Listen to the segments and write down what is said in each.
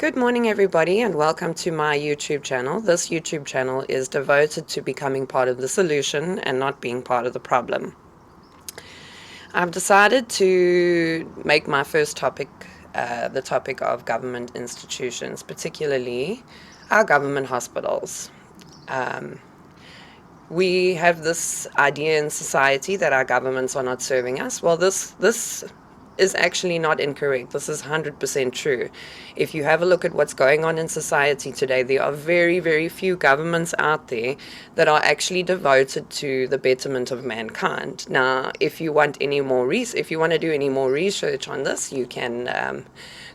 Good morning, everybody, and welcome to my YouTube channel. This YouTube channel is devoted to becoming part of the solution and not being part of the problem. I've decided to make my first topic the topic of government institutions, particularly our government hospitals. We have this idea in society that our governments are not serving us. Well, this is actually not incorrect. This is 100% true. If you have a look at what's going on in society today, there are very, very few governments out there that are actually devoted to the betterment of mankind. Now, if you want to do any more research on this, you can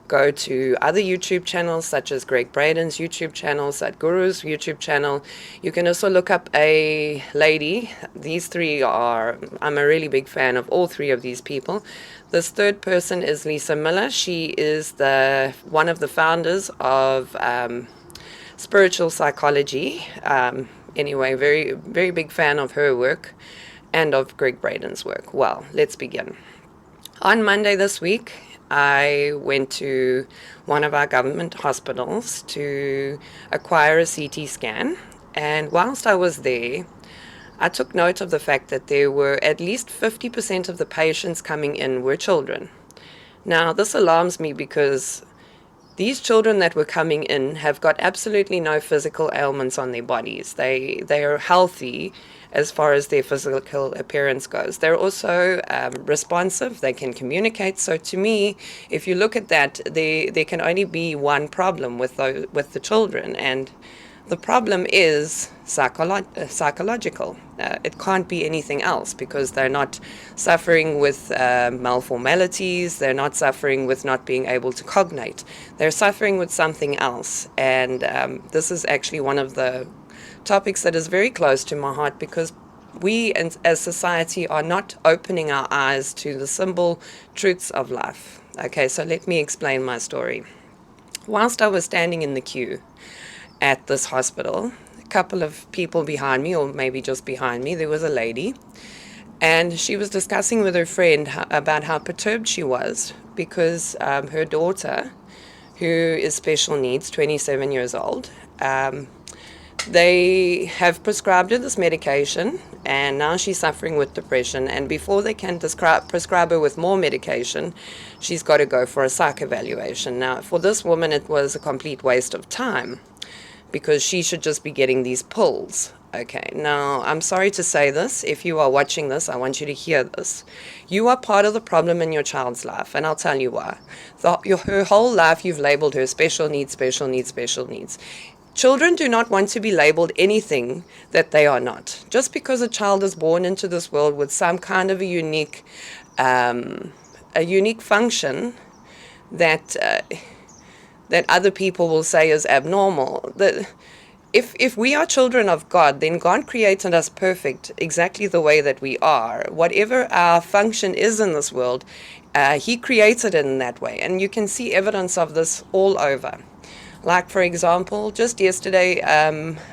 go to other YouTube channels such as Gregg Braden's YouTube channel, Sadhguru's YouTube channel. You can also look up a lady. I'm a really big fan of all three of these people. This third person is Lisa Miller. She is one of the founders of spiritual psychology. Anyway, very, very big fan of her work and of Gregg Braden's work. Well, let's begin. On Monday this week, I went to one of our government hospitals to acquire a CT scan, and whilst I was there, I took note of the fact that there were at least 50% of the patients coming in were children. Now, this alarms me because these children that were coming in have got absolutely no physical ailments on their bodies. They are healthy as far as their physical appearance goes. They're also responsive. They can communicate. So to me, if you look at that, there can only be one problem with the children, and the problem is psychological. It can't be anything else because they're not suffering with malformalities. They're not suffering with not being able to cognate. They're suffering with something else. And this is actually one of the topics that is very close to my heart because we as society are not opening our eyes to the simple truths of life. Okay, so let me explain my story. Whilst I was standing in the queue at this hospital, a couple of people behind me, or maybe just behind me, there was a lady, and she was discussing with her friend about how perturbed she was because her daughter, who is special needs, 27 years old, they have prescribed her this medication, and now she's suffering with depression, and before they can prescribe her with more medication, she's got to go for a psych evaluation. Now, for this woman, it was a complete waste of time because she should just be getting these pills. Okay, now I'm sorry to say this. If you are watching this, I want you to hear this. You are part of the problem in your child's life, and I'll tell you why. Her whole life you've labeled her special needs, special needs, special needs. Children do not want to be labeled anything that they are not. Just because a child is born into this world with some kind of a unique function that other people will say is abnormal. If we are children of God, then God created us perfect exactly the way that we are. Whatever our function is in this world, He created it in that way. And you can see evidence of this all over. Like, for example, just yesterday,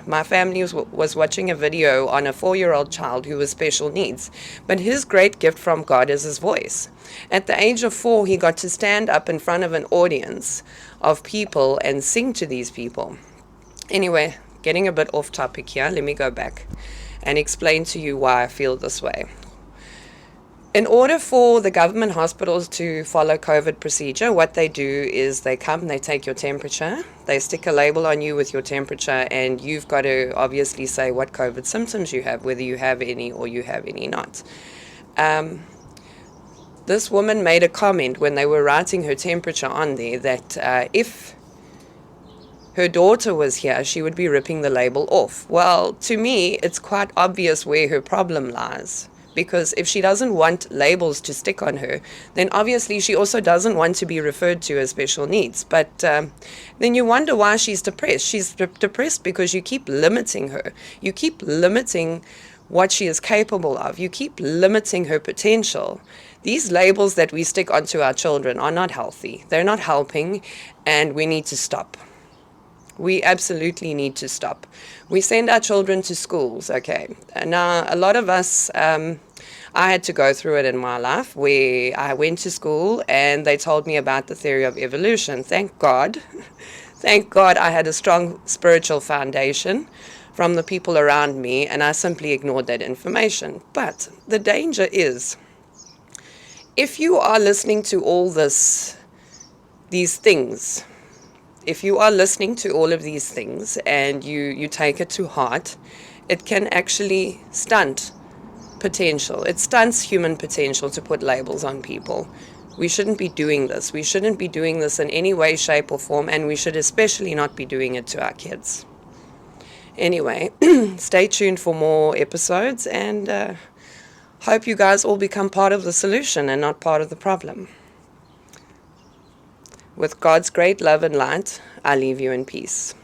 my family was watching a video on a 4-year-old child who was special needs. But his great gift from God is his voice. At the age of 4, he got to stand up in front of an audience of people and sing to these people. Anyway, getting a bit off topic here, let me go back and explain to you why I feel this way. In order for the government hospitals to follow COVID procedure, what they do is they come, they take your temperature, they stick a label on you with your temperature, and you've got to obviously say what COVID symptoms you have, whether you have any or you have any not. This woman made a comment when they were writing her temperature on there that if her daughter was here, she would be ripping the label off. Well, to me, it's quite obvious where her problem lies. Because if she doesn't want labels to stick on her, then obviously she also doesn't want to be referred to as special needs. But then you wonder why she's depressed. She's depressed because you keep limiting her. You keep limiting what she is capable of. You keep limiting her potential. These labels that we stick onto our children are not healthy. They're not helping, and we need to stop. We absolutely need to stop. We send our children to schools, okay. Now, a lot of us, I had to go through it in my life where I went to school and they told me about the theory of evolution. Thank God Thank God I had a strong spiritual foundation from the people around me, and I simply ignored that information. But the danger is, if you are listening to all these things, if you are listening to all of these things and you take it to heart, it can actually stunt potential. It stunts human potential to put labels on people. We shouldn't be doing this. We shouldn't be doing this in any way, shape, or form, and we should especially not be doing it to our kids. Anyway, stay tuned for more episodes, and hope you guys all become part of the solution and not part of the problem. With God's great love and light, I leave you in peace.